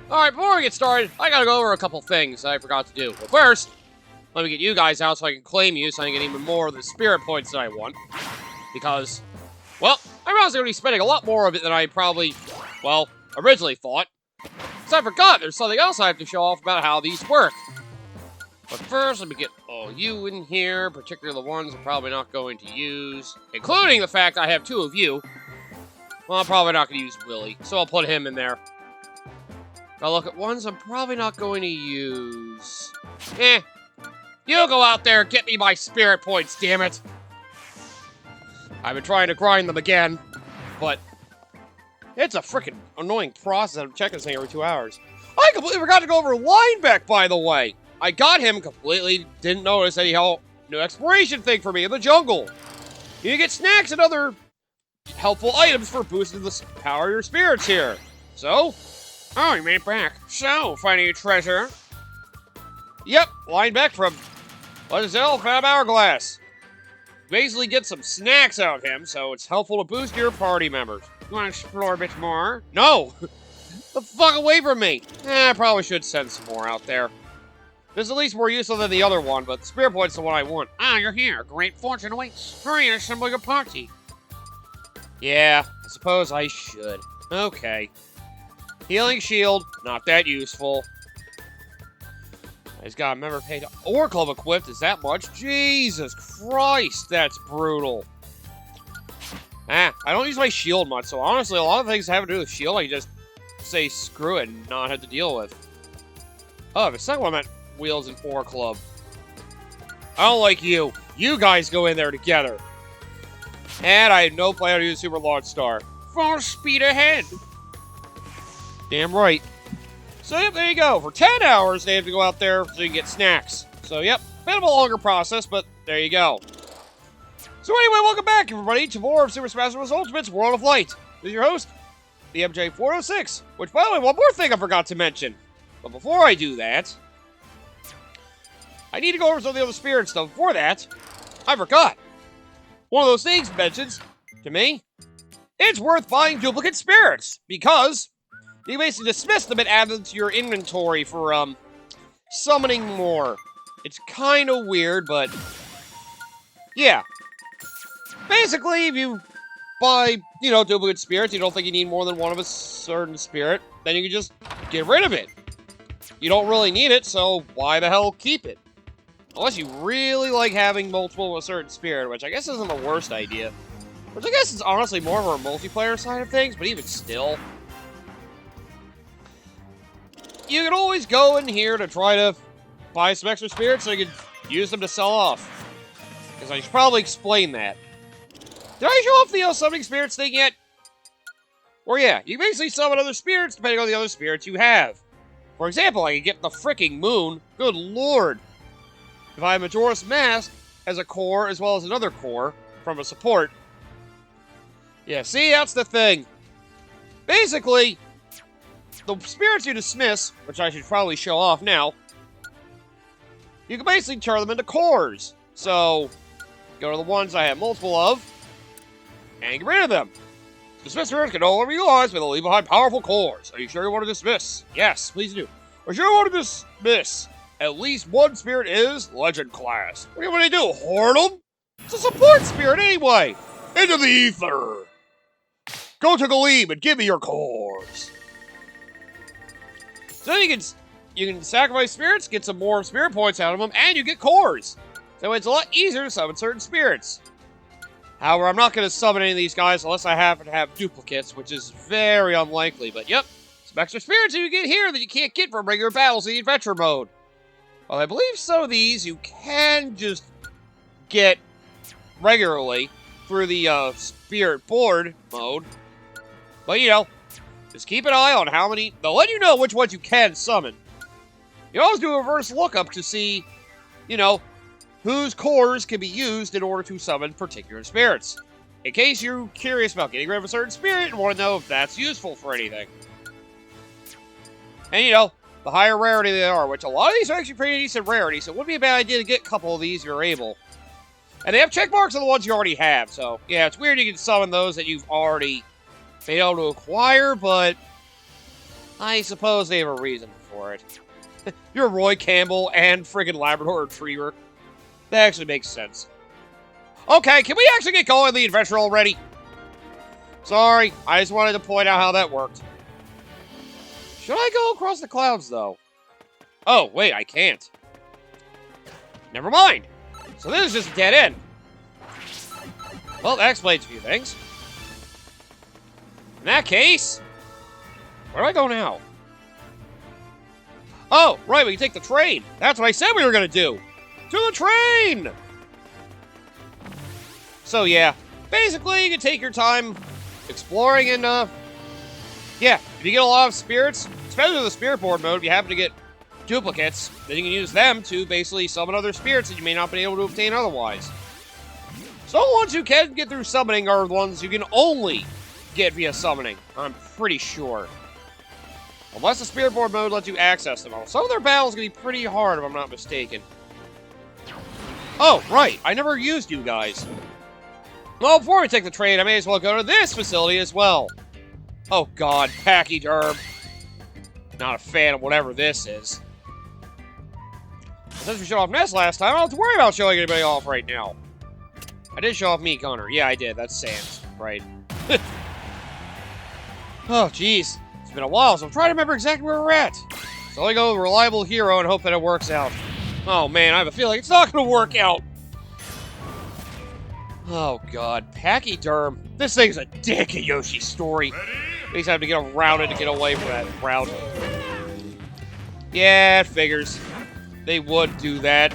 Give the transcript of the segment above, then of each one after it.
Alright, before we get started, I gotta go over a couple things I forgot to do. But first, let me get you guys out so I can claim you so I can get even more of the spirit points that I want. Because, well, I realize I'm gonna be spending a lot more of it than I probably, well, originally thought. Because I forgot there's something else I have to show off about how these work. But first, let me get all you in here, particularly the ones I'm probably not going to use. Including the fact I have two of you. Well, I'm probably not going to use Willy, so I'll put him in there. Now look at ones I'm probably not going to use. You go out there and get me my spirit points, damn it. I've been trying to grind them again, but it's a freaking annoying process. I'm checking this thing every 2 hours. I completely forgot to go over Linebeck, by the way. I got him completely, didn't notice any new exploration thing for me in the jungle. You get snacks and other helpful items for boosting the power of your spirits here. So, oh, you made it back. So, finding a treasure. Yep, Linebeck from Legends of Crab Hourglass. Basically get some snacks out of him, so it's helpful to boost your party members. You want to explore a bit more? No! The fuck away from me! I probably should send some more out there. This is at least more useful than the other one, but the spirit point's the one I want. Ah, you're here. Great fortune awaits. Hurry and assemble your party. Yeah, I suppose I should. Okay. Healing shield, not that useful. He's got a member paid Oracle equipped. Is that much? Jesus Christ, that's brutal. I don't use my shield much, so honestly, a lot of things having to do with shield, I can just say screw it and not have to deal with. Oh, the second one meant Wheels and 4 Club. I don't like you. You guys go in there together. And I have no plan to use Super Launch Star. Full speed ahead. Damn right. So, yep, there you go. For 10 hours, they have to go out there so you can get snacks. So, yep, bit of a longer process, but there you go. So, anyway, welcome back, everybody, to more of Super Smash Bros. Ultimate's World of Light. This is your host, the MJ406. Which, by the way, one more thing I forgot to mention. But before I do that, I need to go over some of the other spirit stuff. Before that, I forgot. One of those things mentions, to me, it's worth buying duplicate spirits, because you basically dismiss them and add them to your inventory for, summoning more. It's kind of weird, but yeah. Basically, if you buy, duplicate spirits, you don't think you need more than one of a certain spirit, then you can just get rid of it. You don't really need it, so why the hell keep it? Unless you really like having multiple of a certain spirit, which I guess isn't the worst idea. Which I guess is honestly more of a multiplayer side of things, but even still. You can always go in here to try to buy some extra spirits so you can use them to sell off. Because I should probably explain that. Did I show off the summoning spirits thing yet? Or yeah, you basically summon other spirits depending on the other spirits you have. For example, I can get the fricking moon. Good lord. If I have Majora's Mask as a core as well as another core from a support. Yeah, see, that's the thing. Basically, the spirits you dismiss, which I should probably show off now, you can basically turn them into cores. So, go to the ones I have multiple of, and get rid of them. Dismiss spirits can no longer be utilized, but they'll leave behind powerful cores. Are you sure you want to dismiss? Yes, please do. Are you sure you want to dismiss? At least one spirit is Legend class. What do you want to do? Hoard them? It's a support spirit anyway. Into the ether. Go to Galeem and give me your cores. So you can sacrifice spirits, get some more spirit points out of them, and you get cores. So it's a lot easier to summon certain spirits. However, I'm not going to summon any of these guys unless I happen to have duplicates, which is very unlikely. But yep, some extra spirits you get here that you can't get from regular battles in the adventure mode. Well, I believe some of these you can just get regularly through the spirit board mode. But, just keep an eye on how many. They'll let you know which ones you can summon. You always do a reverse lookup to see, whose cores can be used in order to summon particular spirits. In case you're curious about getting rid of a certain spirit and want to know if that's useful for anything. And, the higher rarity they are, which a lot of these are actually pretty decent rarity, so it wouldn't be a bad idea to get a couple of these if you're able. And they have check marks on the ones you already have, so yeah, it's weird you can summon those that you've already been able to acquire, but I suppose they have a reason for it. You're Roy Campbell and friggin' Labrador Retriever. That actually makes sense. Okay, can we actually get going on the adventure already? Sorry, I just wanted to point out how that worked. Should I go across the clouds, though? Oh, wait, I can't. Never mind. So this is just a dead end. Well, that explains a few things. In that case, where do I go now? Oh, right, we can take the train. That's what I said we were going to do. To the train! So, yeah. Basically, you can take your time exploring and, yeah, if you get a lot of spirits, especially with the spirit board mode, if you happen to get duplicates, then you can use them to basically summon other spirits that you may not be able to obtain otherwise. So the ones who can get through summoning are the ones you can only get via summoning, I'm pretty sure. Unless the spirit board mode lets you access them all. Some of their battles can be pretty hard, if I'm not mistaken. Oh, right. I never used you guys. Well, before we take the train, I may as well go to this facility as well. Oh, God. Pachyderm. Not a fan of whatever this is. Since we showed off Ness last time, I don't have to worry about showing anybody off right now. I did show off Meat Gunner. Yeah, I did. That's Sans. Right. Oh, jeez. It's been a while, so I'm trying to remember exactly where we're at. So I go with Reliable Hero and hope that it works out. Oh, man, I have a feeling it's not going to work out. Oh, God. Pachyderm. This thing's a dick at Yoshi's Story. At least I have to get around it to get away from that route. Yeah, it figures. They would do that.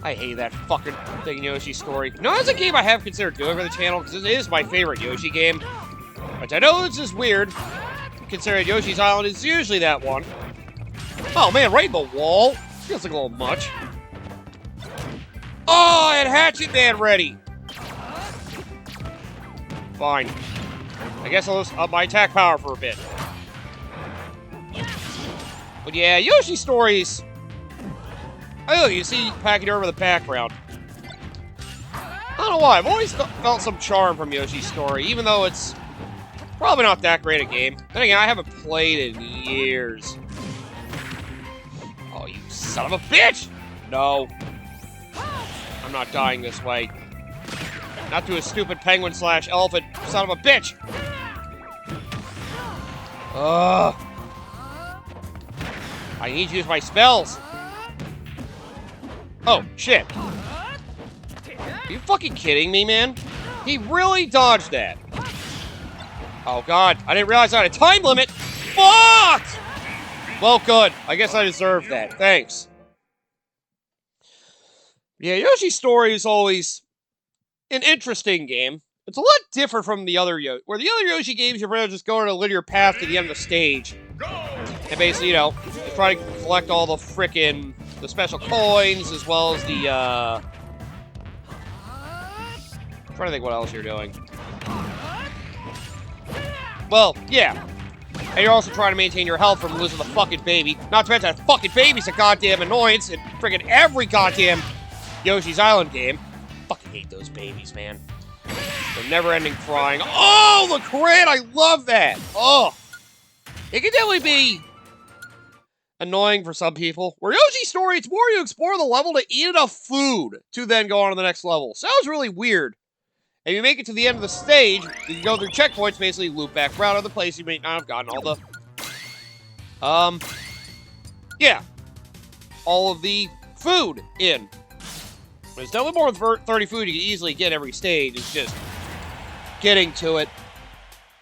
I hate that fucking thing in Yoshi's Story. No, it's a game I have considered doing for the channel, because it is my favorite Yoshi game. Which I know this is weird, considering Yoshi's Island is usually that one. Oh, man, right in the wall. Feels like a little much. Oh, I had Hatchet Man ready. Fine. I guess I'll just up my attack power for a bit. But yeah, Yoshi Stories. Oh, you see Pachyderm in the background. I don't know why. I've always felt some charm from Yoshi's Story, even though it's probably not that great a game. Then again, I haven't played in years. Oh, you son of a bitch! No. I'm not dying this way. Not to a stupid penguin / elephant son of a bitch! Ugh. I need to use my spells. Oh, shit. Are you fucking kidding me, man? He really dodged that. Oh, God. I didn't realize I had a time limit. Fuck! Well, good. I guess I deserve that. Thanks. Yeah, Yoshi's Story is always an interesting game. It's a lot different from the other Yoshi. Where the other Yoshi games, you're pretty much just going on a linear path to the end of the stage. And basically, you know, you try to collect all the frickin' the special coins, as well as the, I'm trying to think what else you're doing. Well, yeah. And you're also trying to maintain your health from losing the fucking baby. Not to mention that fucking baby's a goddamn annoyance in friggin' every goddamn Yoshi's Island game. Fucking hate those babies, man. They're never-ending crying. Oh, the crit! I love that! Oh! It can definitely be annoying for some people. Where Yoshi's Story, it's more you explore the level to eat enough food to then go on to the next level. Sounds really weird. And you make it to the end of the stage, you can go through checkpoints, basically loop back around other places you may not have gotten all the, yeah. All of the food in. There's definitely more than 30 food you can easily get every stage. It's just getting to it.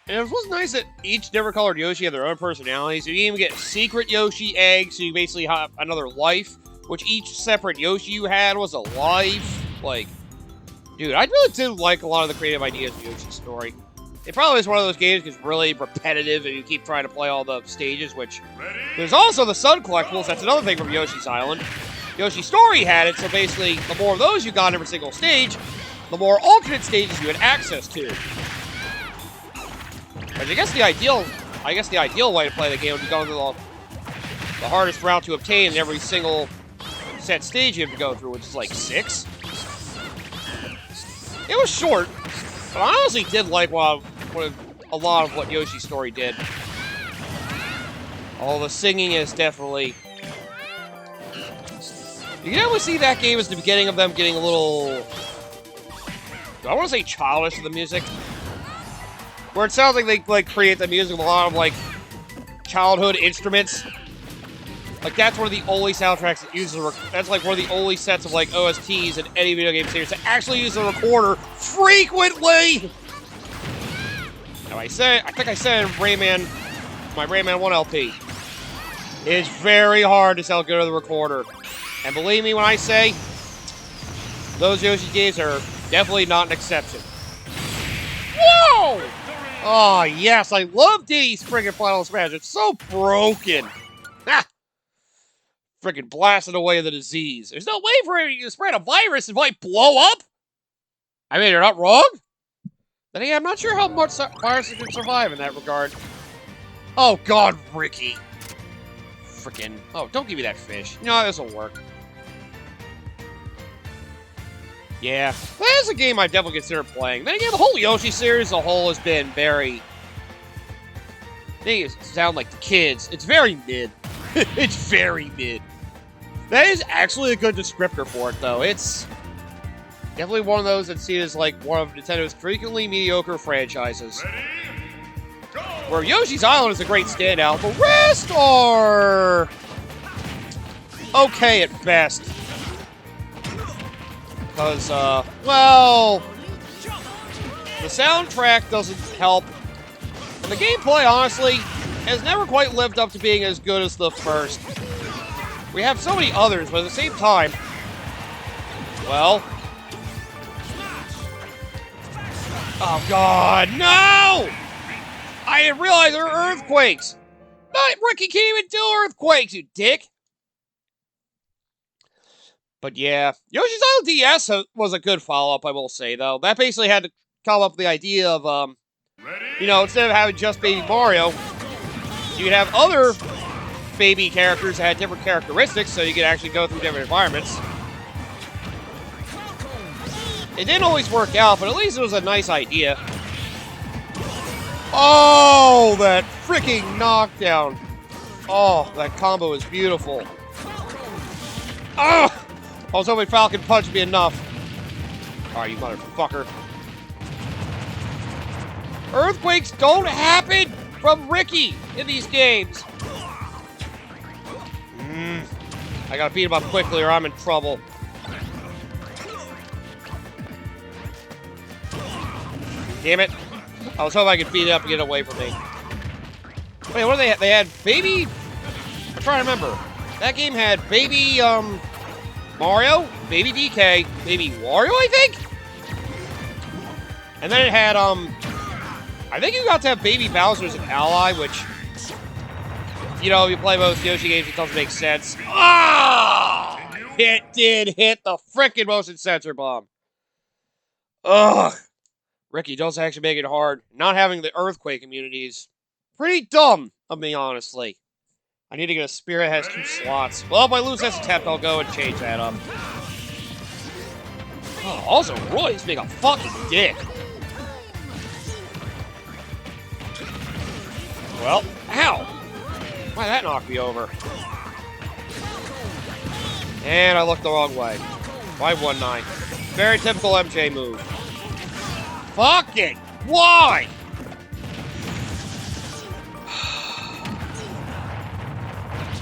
And it was nice that each different colored Yoshi had their own personalities. You can even get secret Yoshi eggs, so you basically have another life, which each separate Yoshi you had was a life. Like, dude, I really did like a lot of the creative ideas of Yoshi's Story. It probably is one of those games that's really repetitive and you keep trying to play all the stages, which... There's also the Sun Collectibles, that's another thing from Yoshi's Island. Yoshi's Story had it, so basically, the more of those you got in every single stage, the more alternate stages you had access to. But I guess the ideal way to play the game would be going through the hardest route to obtain in every single set stage you have to go through, which is like 6. It was short, but I honestly did like a lot of what Yoshi's Story did. All the singing is definitely... You can always see that game as the beginning of them getting a little... I want to say childish with the music. Where it sounds like they create the music with a lot of like childhood instruments. Like that's one of the only soundtracks that uses that's like one of the only sets of like OSTs in any video game series that actually use a recorder frequently. Now I think I said Rayman, my Rayman 1 LP. It's very hard to sound good on the recorder. And believe me when I say, those Yoshi games are definitely not an exception. Whoa! Oh, yes, I love Diddy's friggin' Final Smash. It's so broken. Ha! Friggin' blasting away the disease. There's no way for it to spread a virus. It might blow up. I mean, you're not wrong. Then again, I'm not sure how much viruses can survive in that regard. Oh, God, Ricky. Frickin'. Oh, don't give me that fish. No, this will work. Yeah, that is a game I definitely consider playing. Then again, the whole Yoshi series as a whole has been very... They sound like the kids. It's very mid. It's very mid. That is actually a good descriptor for it, though. It's definitely one of those that's seen as like one of Nintendo's frequently mediocre franchises. Where Yoshi's Island is a great standout, the rest are... okay at best. Because, well... the soundtrack doesn't help. And the gameplay, honestly, has never quite lived up to being as good as the first. We have so many others, but at the same time... well... oh, God, no! I didn't realize there were earthquakes! Not Ricky can't even do earthquakes, you dick! But yeah, Yoshi's Island DS was a good follow-up, I will say, though. That basically had to come up with the idea of, you know, instead of having just Baby Mario, you could have other baby characters that had different characteristics, so you could actually go through different environments. It didn't always work out, but at least it was a nice idea. Oh, that freaking knockdown. Oh, that combo is beautiful. Oh! I was hoping Falcon Punch would be enough. Alright, you motherfucker. Earthquakes don't happen from Ricky in these games. I gotta beat him up quickly or I'm in trouble. Damn it. I was hoping I could beat it up and get away from me. Wait, what do they have? They had Baby... I'm trying to remember. That game had Baby, Mario, Baby DK, Baby Wario, I think? And then it had, I think you got to have Baby Bowser as an ally, which, you know, if you play most Yoshi games, it doesn't make sense. Ah! It did hit the frickin' motion sensor bomb. Ugh. Ricky does actually make it hard. Not having the earthquake immunity is pretty dumb of me, honestly. I need to get a Spirit that has 2 slots. Well, if I lose this attempt, I'll go and change that up. Oh, also, Roy's being a fucking dick. Well, ow! Why that knocked me over? And I looked the wrong way. 519. Very typical MJ move. Fuck it! Why?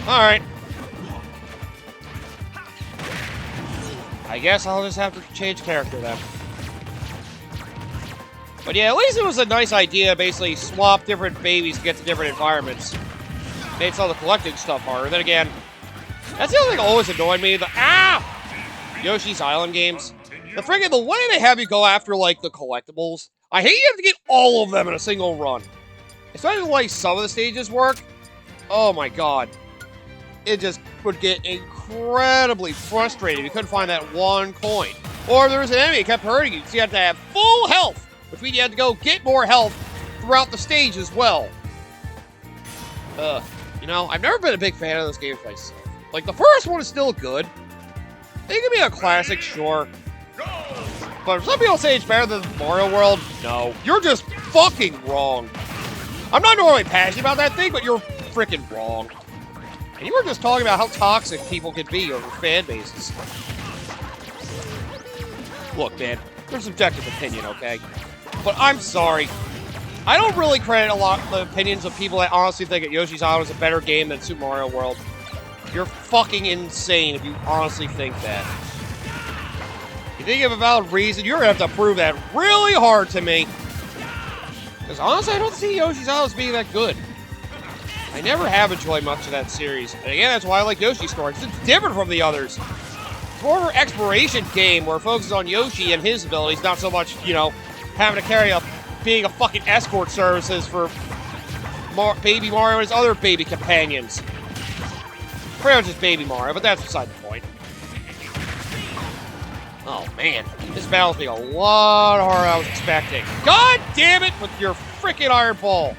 Alright. I guess I'll just have to change character then. But yeah, at least it was a nice idea, basically swap different babies to get to different environments. Made some of the collecting stuff harder. Then again, that's the only thing that always annoyed me. Yoshi's Island games. The way they have you go after, like, the collectibles. I hate you have to get all of them in a single run. Especially the way some of the stages work. Oh my god. It just would get incredibly frustrating if you couldn't find that one coin. Or if there was an enemy that kept hurting you, so you had to have full health, which means you had to go get more health throughout the stage as well. You know, I've never been a big fan of this game myself. Like, the first one is still good. It can be a classic, sure. But if some people say it's better than Mario World, no. You're just fucking wrong. I'm not normally passionate about that thing, but you're freaking wrong. And you were just talking about how toxic people can be over fan bases. Look, man, there's subjective opinion, okay? But I'm sorry. I don't really credit a lot of the opinions of people that honestly think that Yoshi's Island is a better game than Super Mario World. You're fucking insane if you honestly think that. If you think you have a valid reason, you're gonna have to prove that really hard to me. Because honestly, I don't see Yoshi's Island as being that good. I never have enjoyed much of that series. And again, that's why I like Yoshi's Story. It's different from the others. It's more of an exploration game where it focuses on Yoshi and his abilities, not so much, you know, having to carry being a fucking escort services for Baby Mario and his other baby companions. Pretty much just Baby Mario, but that's beside the point. Oh man, this battle's being a lot harder than I was expecting. God damn it with your freaking Iron Ball.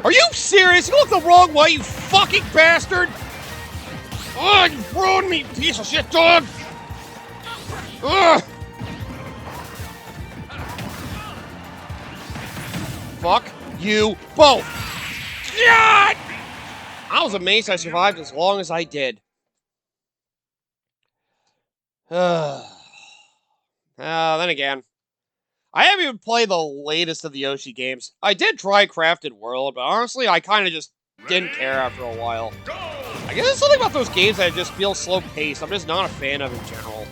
Are you serious? You look the wrong way, you fucking bastard! Ugh, you ruined me, piece of shit dog! Ugh! Fuck you both! God! I was amazed I survived as long as I did. Then again, I haven't even played the latest of the Yoshi games. I did try Crafted World, but honestly, I kind of just didn't care after a while. I guess there's something about those games that just feel slow-paced. I'm just not a fan of in general.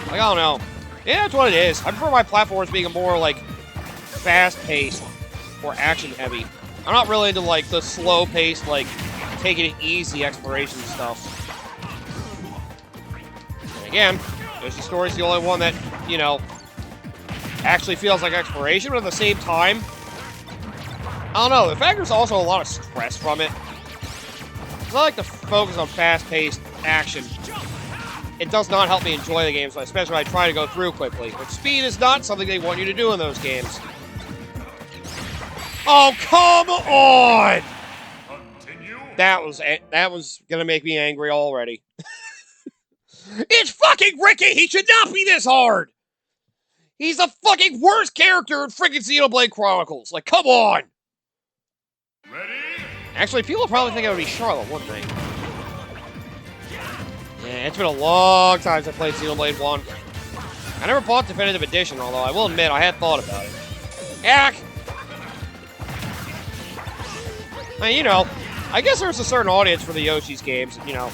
Like, I don't know. Yeah, that's what it is. I prefer my platforms being more, like, fast-paced or action-heavy. I'm not really into, like, the slow-paced, like, taking it easy exploration stuff. And again, Yoshi's Story's the only one that, you know, actually feels like exploration, but at the same time, I don't know, the fact there's also a lot of stress from it. Because I like to focus on fast-paced action. It does not help me enjoy the games, especially when I try to go through quickly. But speed is not something they want you to do in those games. Oh, come on! Continue. That was gonna make me angry already. It's fucking Ricky! He should not be this hard! He's the fucking worst character in freaking Xenoblade Chronicles. Like, come on! Ready? Actually, people probably think it would be Charlotte, wouldn't they? Yeah, it's been a long time since I played Xenoblade 1. I never bought Definitive Edition, although I will admit I had thought about it. Ack! I mean, you know, I guess there's a certain audience for the Yoshi's games, you know.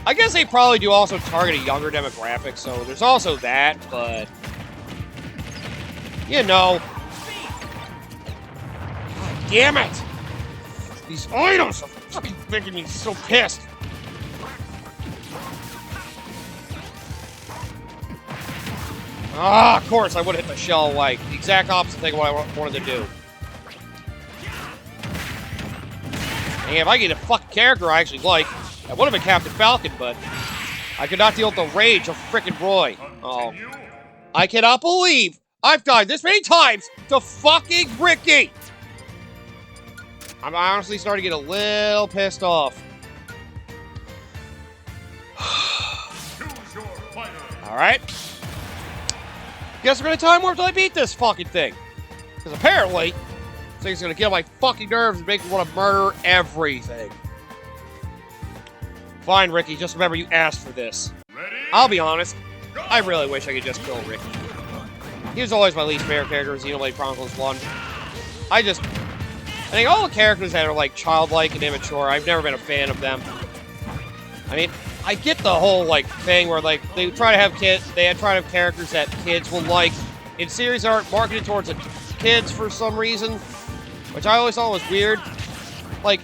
I guess they probably do also target a younger demographic, so there's also that, but... You know. God damn it! These items are fucking making me so pissed. Ah, of course, I would have hit the shell like the exact opposite thing of what I wanted to do. And if I get a fucking character I actually like, that would have been Captain Falcon, but I could not deal with the rage of frickin' Roy. Oh. I cannot believe I've died this many times to fucking Ricky! I'm honestly starting to get a little pissed off. Alright. Guess we're gonna time warp till I beat this fucking thing. Because apparently, this thing's gonna get on my fucking nerves and make me want to murder everything. Fine, Ricky, just remember you asked for this. Ready? I'll be honest, I really wish I could just kill Ricky. He was always my least favorite character in Xenoblade Chronicles 1. I think all the characters that are, like, childlike and immature, I've never been a fan of them. I mean, I get the whole, like, thing where, like, they try to have characters that kids will like in series that aren't marketed towards the kids for some reason, which I always thought was weird. Like,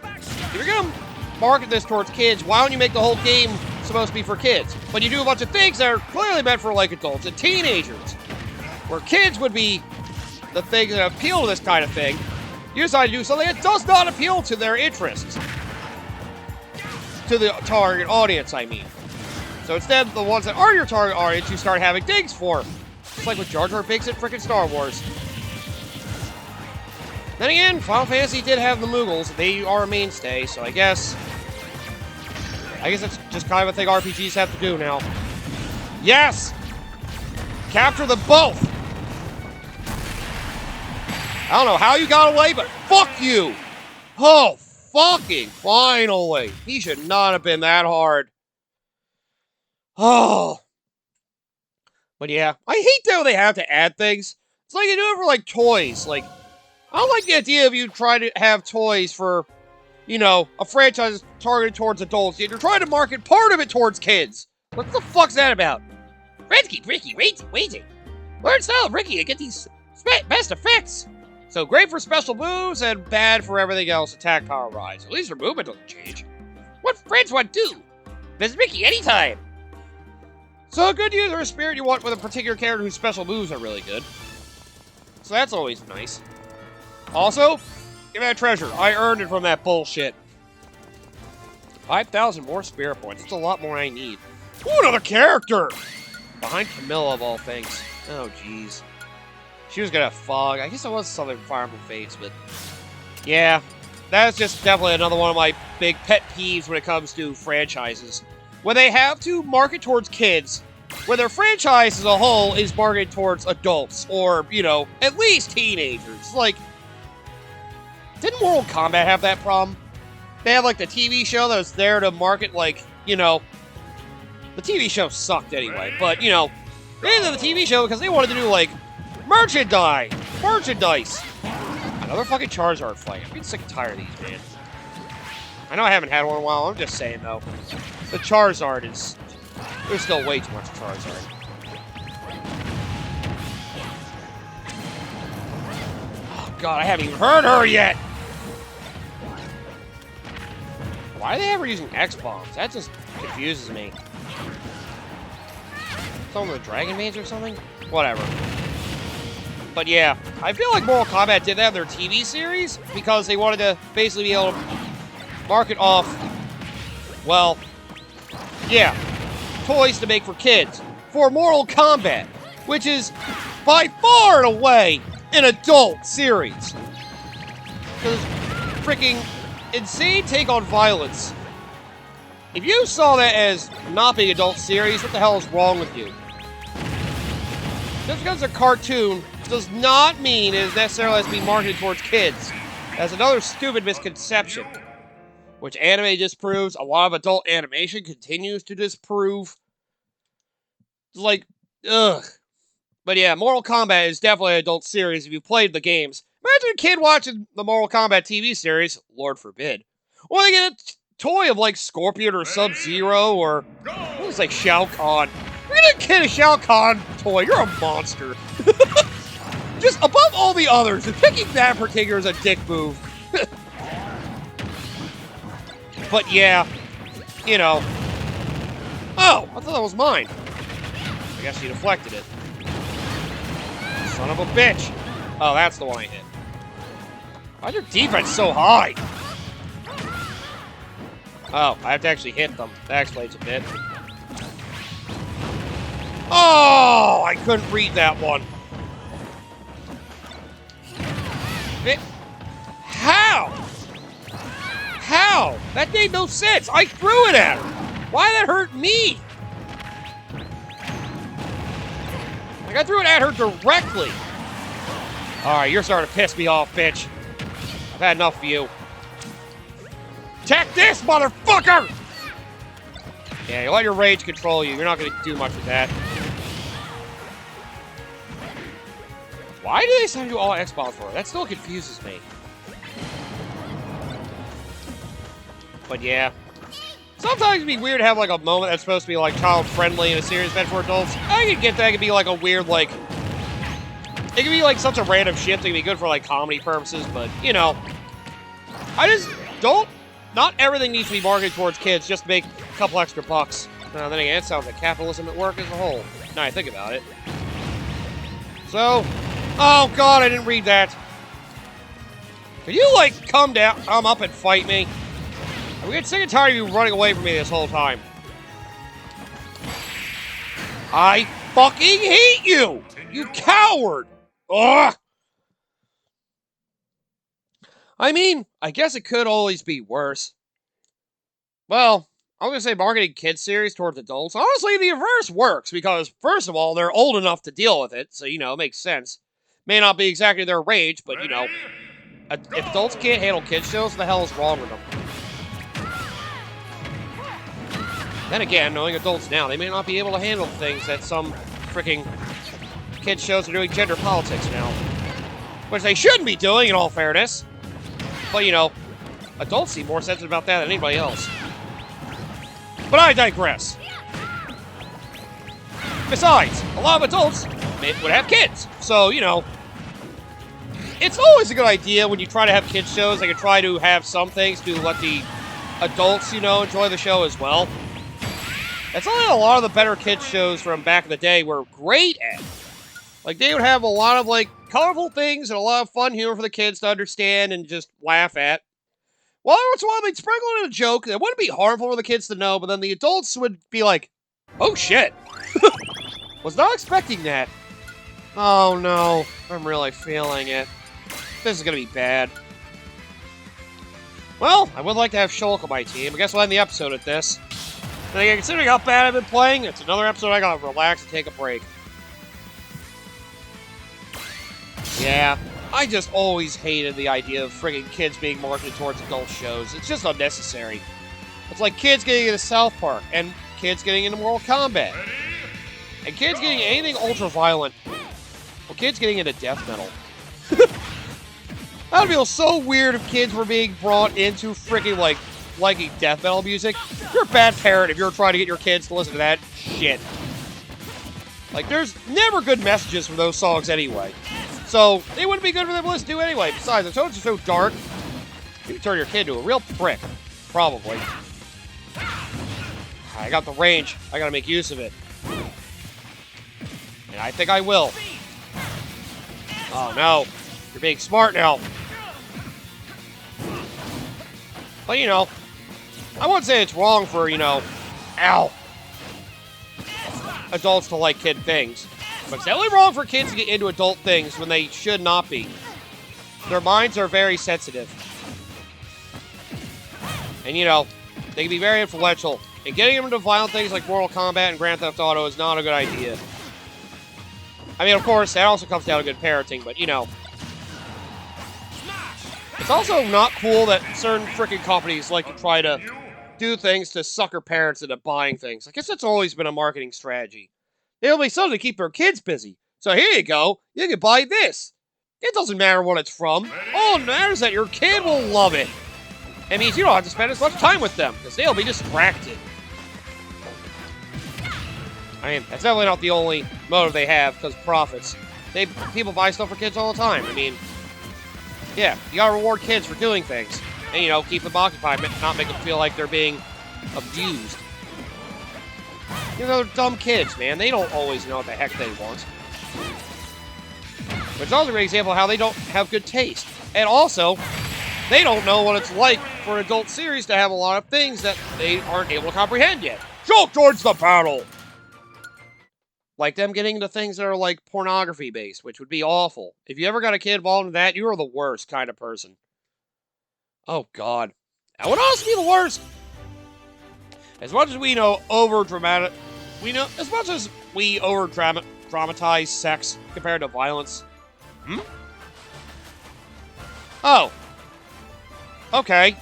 if you're gonna market this towards kids, why don't you make the whole game supposed to be for kids? But you do a bunch of things that are clearly meant for, like, adults and teenagers, where kids would be the things that appeal to this kind of thing. You decide to do something that does not appeal to their interests. To the target audience, I mean. So instead, the ones that are your target audience, you start having things for. It's like what Jar Jar Binks in frickin' Star Wars. Then again, Final Fantasy did have the Moogles. They are a mainstay, so I guess that's just kind of a thing RPGs have to do now. Yes! Capture them both! I don't know how you got away, but fuck you! Oh, fucking finally! He should not have been that hard. Oh. But yeah, I hate how they have to add things. It's like they do it for, like, toys. Like, I don't like the idea of you trying to have toys for, you know, a franchise targeted towards adults, yet you're trying to market part of it towards kids. What the fuck's that about? Ricky, wait. Learn style of Ricky to get these best effects. So great for special moves and bad for everything else. Attack power rise. At least her movement doesn't change. What friends want do? Visit Ricky anytime. So a good user of spirit you want with a particular character whose special moves are really good. So that's always nice. Also, give me that treasure. I earned it from that bullshit. 5,000 more spirit points. That's a lot more I need. Ooh, another character! Behind Camilla, of all things. Oh, jeez. She was gonna fog. I guess it was something from Fire Emblem Fates, but... yeah, that's just definitely another one of my big pet peeves when it comes to franchises. When they have to market towards kids, when their franchise as a whole is marketed towards adults, or, you know, at least teenagers. Like, didn't Mortal Kombat have that problem? They had, like, the TV show that was there to market, like, you know... the TV show sucked anyway, but, you know, they did the TV show because they wanted to do, like, merchandise. Another fucking Charizard fight. I'm getting sick and tired of these, man. I know I haven't had one in a while. I'm just saying, though. The Charizard is... there's still way too much Charizard. Oh, God, I haven't even heard her yet! Why are they ever using X-Bombs? That just confuses me. Some of the Dragon Maids or something? Whatever. But yeah, I feel like Mortal Kombat did that in their TV series because they wanted to basically be able to market off, well, yeah, toys to make for kids for Mortal Kombat, which is by far and away an adult series. Because freaking insane take on violence. If you saw that as not being adult series, what the hell is wrong with you? Just because it's a cartoon does not mean it is necessarily has to be marketed towards kids. That's another stupid misconception, which anime disproves. A lot of adult animation continues to disprove. It's like, ugh. But yeah, Mortal Kombat is definitely an adult series if you played the games. Imagine a kid watching the Mortal Kombat TV series, Lord forbid. Or they get a toy of like Scorpion or Sub-Zero or what was like Shao Kahn. You're gonna get a Shao Kahn toy, you're a monster. Just above all the others, picking that particular is a dick move. But yeah, you know. Oh, I thought that was mine. I guess she deflected it. Son of a bitch. Oh, that's the one I hit. Why's your defense so high? Oh, I have to actually hit them. That explains a bit. Oh, I couldn't read that one. How? How? That made no sense. I threw it at her. Why did that hurt me? Like, I threw it at her directly. Alright, you're starting to piss me off, bitch. I've had enough of you. Attack this, motherfucker! Yeah, you let your rage control you. You're not going to do much with that. Why do they send you all X-Bombs for? That still confuses me. But yeah. Sometimes it'd be weird to have like a moment that's supposed to be like child-friendly in a series meant for adults. I could get that. It could be like a weird like... it could be like such a random shift that could be good for like comedy purposes, but you know. I just don't... not everything needs to be marketed towards kids just to make a couple extra bucks. Then again, it sounds like capitalism at work as a whole. Now I think about it. So... oh god, I didn't read that. Can you like come up and fight me? I'm getting sick and tired of you running away from me this whole time. I fucking hate you! You coward! Ugh! I mean, I guess it could always be worse. Well, I was gonna say marketing kids series towards adults. Honestly, the reverse works because, first of all, they're old enough to deal with it, so, you know, it makes sense. May not be exactly their range, but, you know, if adults can't handle kids shows, what the hell is wrong with them? Then again, knowing adults now, they may not be able to handle things that some freaking kids shows are doing gender politics now. Which they shouldn't be doing, in all fairness. But, you know, adults seem more sensitive about that than anybody else. But I digress. Besides, a lot of adults would have kids. So, you know, it's always a good idea when you try to have kids shows. They can try to have some things to let the adults, you know, enjoy the show as well. That's something a lot of the better kids shows from back in the day were great at. Like, they would have a lot of, like, colorful things and a lot of fun humor for the kids to understand and just laugh at. Well, every once in a while, they'd sprinkle in a joke that wouldn't be harmful for the kids to know, but then the adults would be like, oh, shit. Was not expecting that. Oh, no. I'm really feeling it. This is going to be bad. Well, I would like to have Shulk on my team. I guess we'll end the episode at this. And again, considering how bad I've been playing, it's another episode I gotta relax and take a break. Yeah, I just always hated the idea of friggin' kids being marketed towards adult shows. It's just unnecessary. It's like kids getting into South Park, and kids getting into Mortal Kombat, and kids getting anything ultra-violent, or kids getting into death metal. That would feel so weird if kids were being brought into friggin', like, liking death metal music. You're a bad parent if you're trying to get your kids to listen to that shit. Like, there's never good messages from those songs anyway. So, they wouldn't be good for them to listen to anyway. Besides, the tones are so dark, you can turn your kid into a real prick. Probably. I got the range. I gotta make use of it. And I think I will. Oh, no. You're being smart now. But, you know, I wouldn't say it's wrong for, you know, adults to like kid things. But it's definitely wrong for kids to get into adult things when they should not be. Their minds are very sensitive. And, you know, they can be very influential. And getting them into violent things like Mortal Kombat and Grand Theft Auto is not a good idea. I mean, of course, that also comes down to good parenting, but, you know. It's also not cool that certain freaking companies like to try to do things to sucker parents into buying things. I guess that's always been a marketing strategy. It'll be something to keep their kids busy. So here you go. You can buy this. It doesn't matter what it's from. All it matters is that your kid will love it. It means you don't have to spend as much time with them, because they'll be distracted. I mean, that's definitely not the only motive they have, because profits. People buy stuff for kids all the time. I mean, yeah, you gotta reward kids for doing things. And, you know, keep them occupied, not make them feel like they're being abused. You know, they're dumb kids, man. They don't always know what the heck they want. But it's also a great example of how they don't have good taste. And also, they don't know what it's like for an adult series to have a lot of things that they aren't able to comprehend yet. Shulk towards the battle! Like them getting into things that are like pornography-based, which would be awful. If you ever got a kid involved in that, you are the worst kind of person. Oh, God. That would also be the worst. As much as we know as much as we dramatize sex compared to violence. Oh. Okay.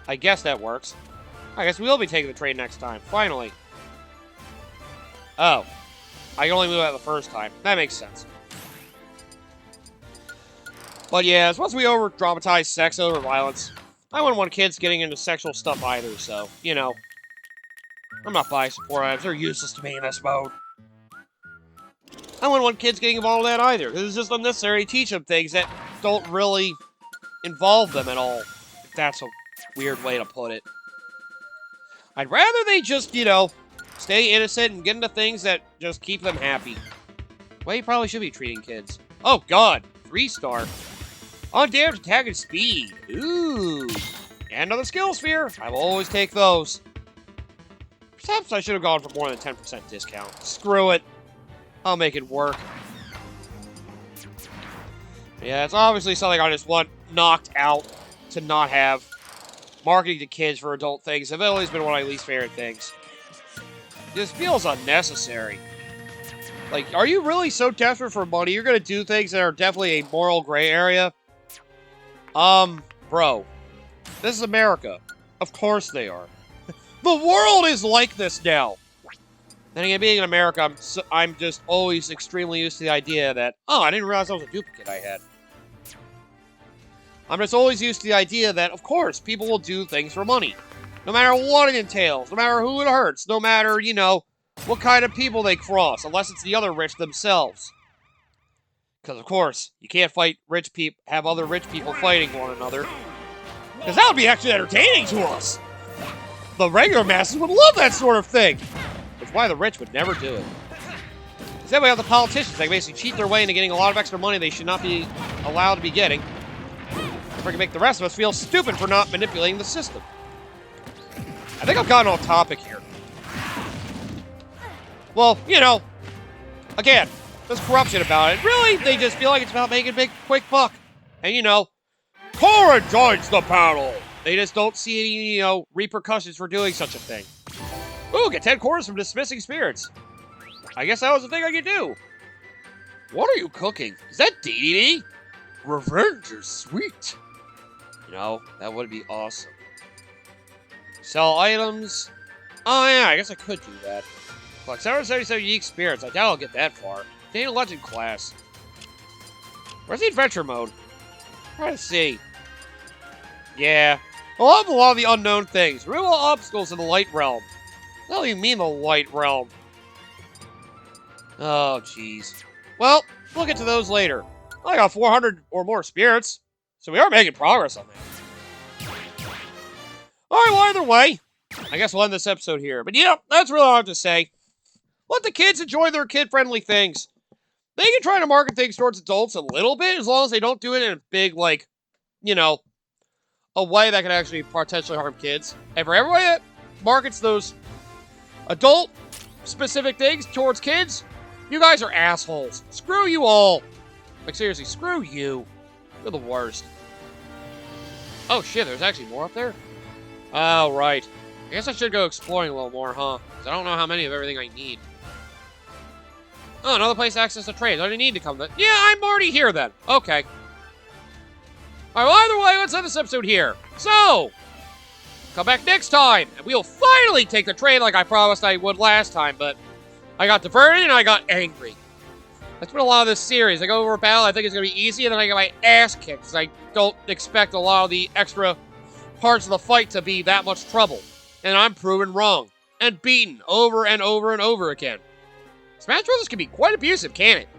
I guess that works. I guess we'll be taking the train next time. Finally. Oh. I can only move out the first time. That makes sense. But yeah, as much as we over-dramatize sex over violence, I wouldn't want kids getting into sexual stuff either, so, you know. I'm not buying support items. They're useless to me in this mode. I wouldn't want kids getting involved in that either, because it's just unnecessary to teach them things that don't really involve them at all. If that's a weird way to put it. I'd rather they just, you know, stay innocent and get into things that just keep them happy. The way you probably should be treating kids. Oh, God. 3-star. On damage, attack, and speed. Ooh. And another skill sphere. I will always take those. Perhaps I should have gone for more than 10% discount. Screw it. I'll make it work. Yeah, it's obviously something I just want knocked out to not have. Marketing to kids for adult things have always been one of my least favorite things. This feels unnecessary. Like, are you really so desperate for money? You're gonna do things that are definitely a moral gray area? Bro. This is America. Of course they are. The world is like this now. Then again, being in America, I'm just always extremely used to the idea that, oh, I didn't realize that was a duplicate I had. I'm just always used to the idea that, of course, people will do things for money. No matter what it entails, no matter who it hurts, no matter, you know, what kind of people they cross, unless it's the other rich themselves. Because, of course, you can't fight rich people, have other rich people fighting one another. Because that would be actually entertaining to us. The regular masses would love that sort of thing. Which is why the rich would never do it. Because then we have the politicians. They basically cheat their way into getting a lot of extra money they should not be allowed to be getting. Freaking make the rest of us feel stupid for not manipulating the system. I think I've gotten off topic here. Well, you know, again, there's corruption about it. Really, they just feel like it's about making a big, quick buck. And, you know, Cora joins the battle. They just don't see any, you know, repercussions for doing such a thing. Ooh, get 10 cores from dismissing spirits. I guess that was the thing I could do. What are you cooking? Is that DDD? Revenge is sweet. You know, that would be awesome. Sell items. Oh, yeah, I guess I could do that. Collect 777 unique spirits. I doubt I'll get that far. Gain a legend class. Where's the adventure mode? Try to see. Yeah. I'll have a lot of the unknown things. Remove all obstacles in the light realm. What do you mean the light realm? Oh, jeez. Well, we'll get to those later. I got 400 or more spirits, so we are making progress on that. Alright, well, either way, I guess we'll end this episode here. But yeah, that's really all I have to say. Let the kids enjoy their kid-friendly things. They can try to market things towards adults a little bit, as long as they don't do it in a big, like, you know, a way that can actually potentially harm kids. And for everybody that markets those adult-specific things towards kids, you guys are assholes. Screw you all. Like, seriously, screw you. You're the worst. Oh, shit, there's actually more up there? Oh, right. I guess I should go exploring a little more, huh? Because I don't know how many of everything I need. Oh, another place to access the trades. I didn't need to come then. Yeah, I'm already here then. Okay. Alright, well, either way, let's end this episode here. So, come back next time, and we'll finally take the train like I promised I would last time, but I got diverted and I got angry. That's been a lot of this series. I go over a battle, I think it's going to be easy, and then I get my ass kicked, because I don't expect a lot of the extra parts of the fight to be that much trouble. And I'm proven wrong. And beaten over and over and over again. Smash Bros. Can be quite abusive, can't it?